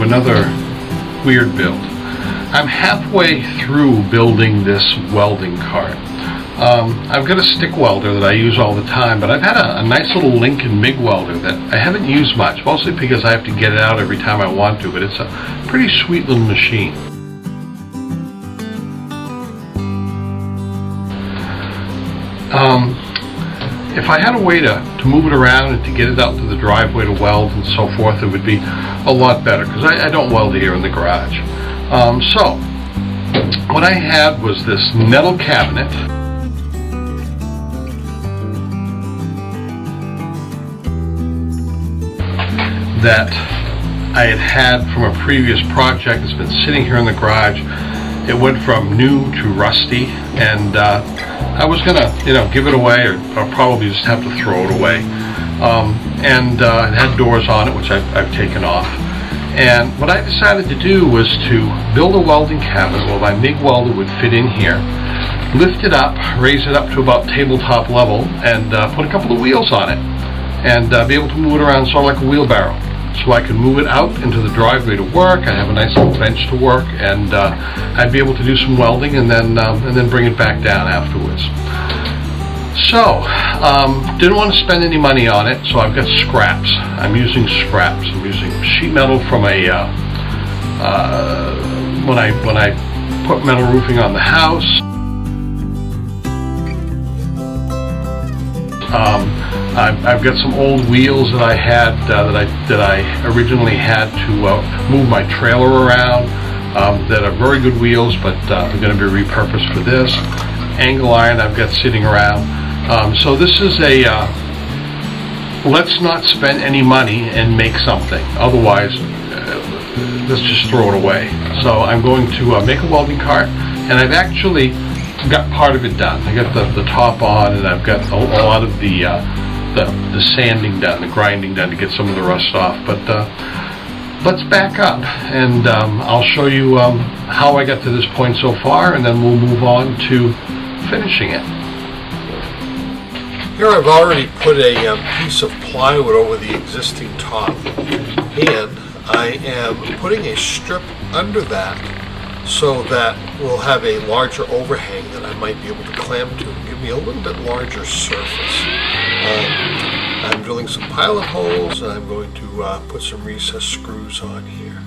to another weird build. I'm halfway through building this welding cart. I've got a stick welder that I use all the time, but I've had a nice little Lincoln MIG welder that I haven't used much, mostly because I have to get it out every time I want to, but it's a pretty sweet little machine. If I had a way to move it around and to get it out to the driveway to weld and so forth, it would be a lot better, because I don't weld here in the garage. So what I had was this metal cabinet that I had from a previous project. It's been sitting here in the garage. It went from new to rusty, and I was gonna, give it away, or probably just have to throw it away. It had doors on it, which I've taken off. And what I decided to do was to build a welding cabinet where my MIG welder would fit in here, lift it up, raise it up to about tabletop level, and put a couple of wheels on it, and be able to move it around sort of like a wheelbarrow. So I could move it out into the driveway to work. I'd have a nice little bench to work, and I'd be able to do some welding and then bring it back down afterwards. So, didn't want to spend any money on it, so I've got scraps. I'm using scraps. I'm using sheet metal from a when I put metal roofing on the house. I've got some old wheels that I had that I originally had to move my trailer around. That are very good wheels, but are going to be repurposed for this. Angle iron I've got sitting around. So this is a let's not spend any money and make something. Otherwise, let's just throw it away. So I'm going to make a welding cart, and I've actually got part of it done. I got the top on, and I've got a lot of the sanding done, the grinding done to get some of the rust off. But let's back up, and I'll show you how I got to this point so far, and then we'll move on to finishing it. Here I've already put a piece of plywood over the existing top, and I am putting a strip under that so that we'll have a larger overhang that I might be able to clamp to and give me a little bit larger surface. I'm drilling some pilot holes, and I'm going to put some recessed screws on here.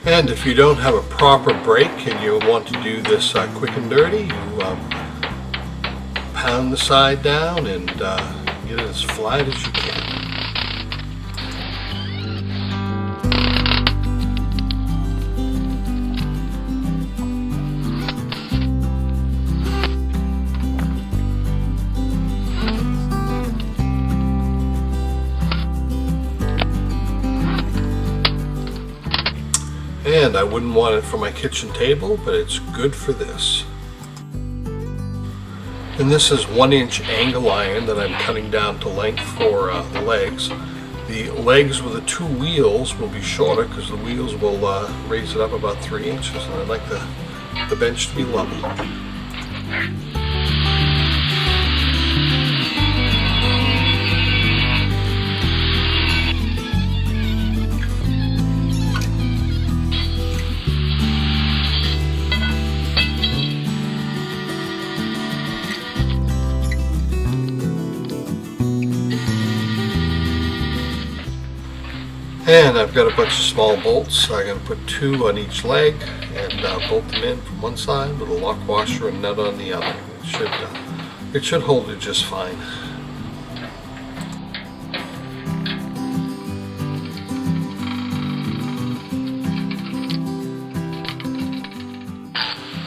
And if you don't have a proper brake and you want to do this quick and dirty, you pound the side down and get it as flat as you can. And I wouldn't want it for my kitchen table, but it's good for this. And this is 1-inch angle iron that I'm cutting down to length for the legs. The legs with the 2 wheels will be shorter because the wheels will raise it up about 3 inches, and I'd like the bench to be level. And I've got a bunch of small bolts. I'm going to put 2 on each leg and bolt them in from one side with a lock washer and nut on the other. It should hold it just fine.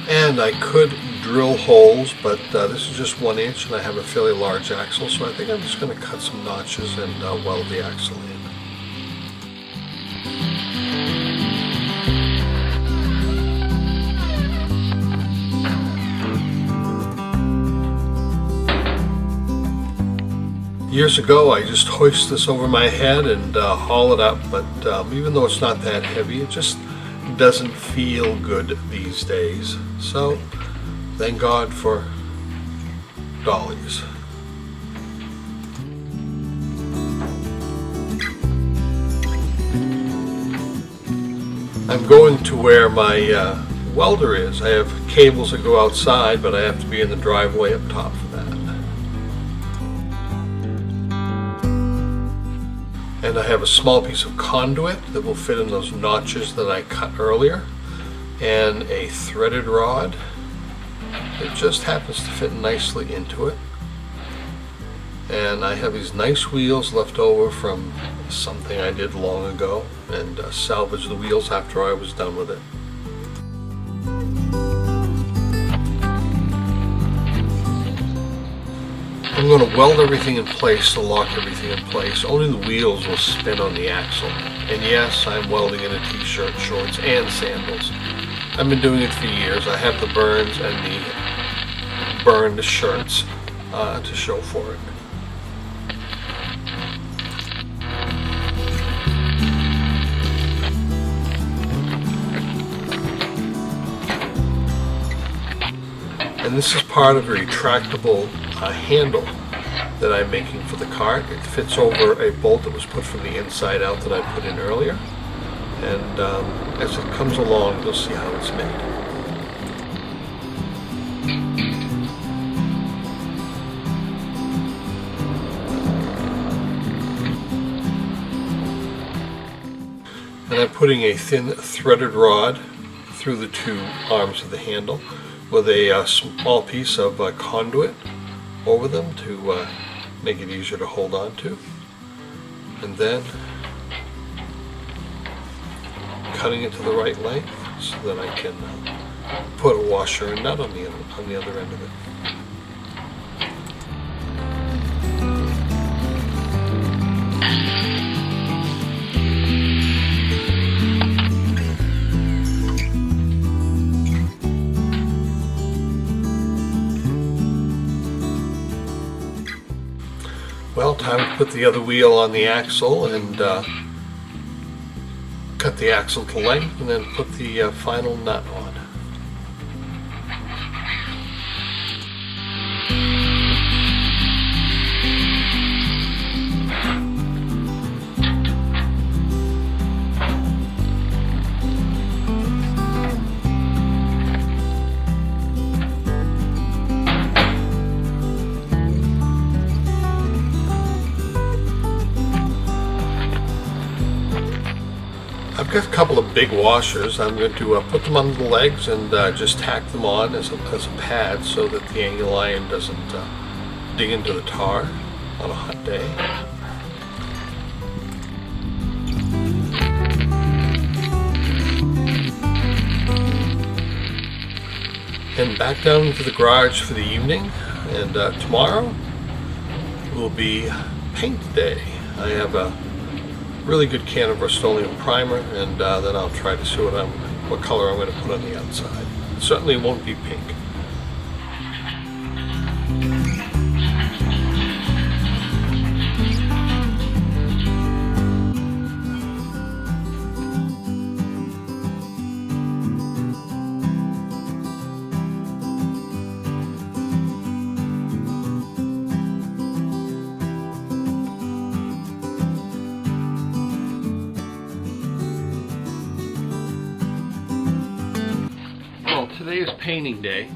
And I could drill holes, but this is just 1 inch and I have a fairly large axle, so I think I'm just going to cut some notches and weld the axle in. Years ago, I just hoist this over my head and haul it up, but even though it's not that heavy, it just doesn't feel good these days. So, thank God for dollies. I'm going to where my welder is. I have cables that go outside, but I have to be in the driveway up top for that. And I have a small piece of conduit that will fit in those notches that I cut earlier, and a threaded rod that just happens to fit nicely into it. And I have these nice wheels left over from something I did long ago, and salvaged the wheels after I was done with it. I'm going to weld everything in place to lock everything in place. Only the wheels will spin on the axle. And yes, I'm welding in a t-shirt, shorts, and sandals. I've been doing it for years. I have the burns and the burned shirts to show for it. And this is part of a retractable handle that I'm making for the cart. It fits over a bolt that was put from the inside out that I put in earlier. And as it comes along, you'll see how it's made. And I'm putting a thin threaded rod through the two arms of the handle with a small piece of conduit over them to make it easier to hold on to, and then cutting it to the right length so that I can put a washer and nut on the other end of it. Well, time to put the other wheel on the axle and cut the axle to length, and then put the final nut on. I've got a couple of big washers. I'm going to put them under the legs and just tack them on as a pad so that the angle iron doesn't dig into the tar on a hot day. And back down into the garage for the evening, and tomorrow will be paint day. I have a really good can of Rust-Oleum primer, and then I'll try to see what color I'm going to put on the outside. It certainly won't be pink. Today is painting day.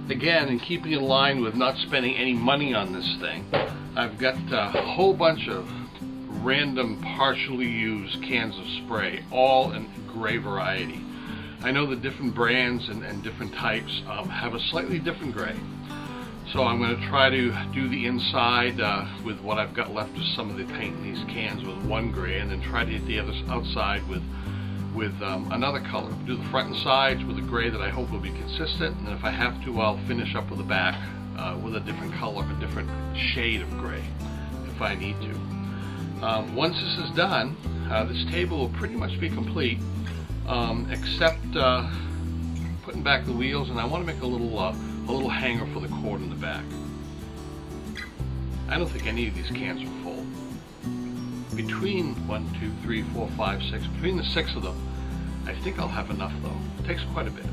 Again, in keeping in line with not spending any money on this thing, I've got a whole bunch of random partially used cans of spray, all in gray variety. I know the different brands and different types have a slightly different gray. So I'm going to try to do the inside with what I've got left of some of the paint in these cans with one gray, and then try to hit the other outside with another color. Do the front and sides with a gray that I hope will be consistent, and then if I have to, I'll finish up with the back with a different color, a different shade of gray if I need to. Once this is done, this table will pretty much be complete, except putting back the wheels, and I want to make a little hanger for the cord in the back. I don't think any of these cans are full. Between 1, 2, 3, 4, 5, 6, between the 6 of them, I think I'll have enough though. It takes quite a bit.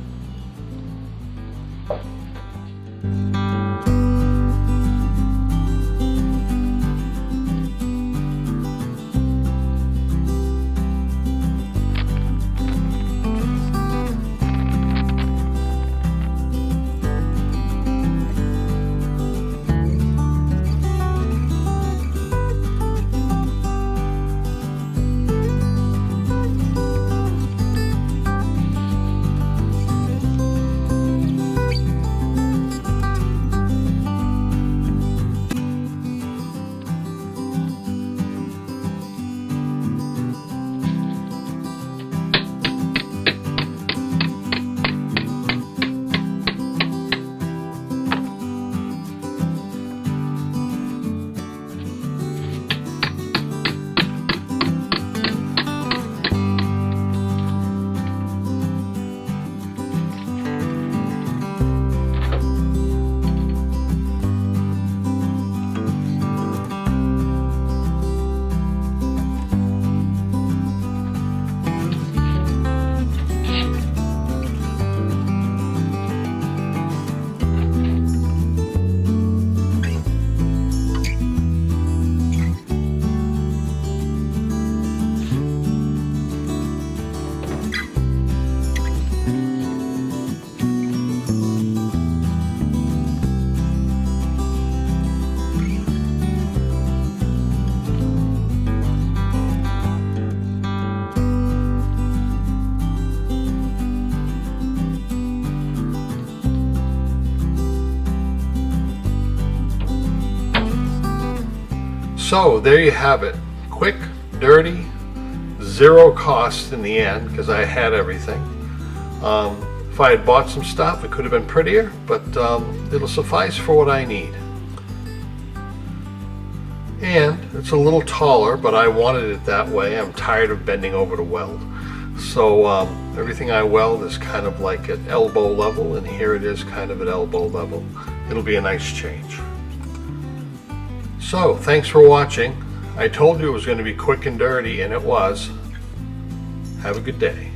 So there you have it. Quick, dirty, zero cost in the end because I had everything. If I had bought some stuff, it could have been prettier, but it'll suffice for what I need. And it's a little taller, but I wanted it that way. I'm tired of bending over to weld. So everything I weld is kind of like at elbow level, and here it is kind of at elbow level. It'll be a nice change. So, thanks for watching. I told you it was going to be quick and dirty, and it was. Have a good day.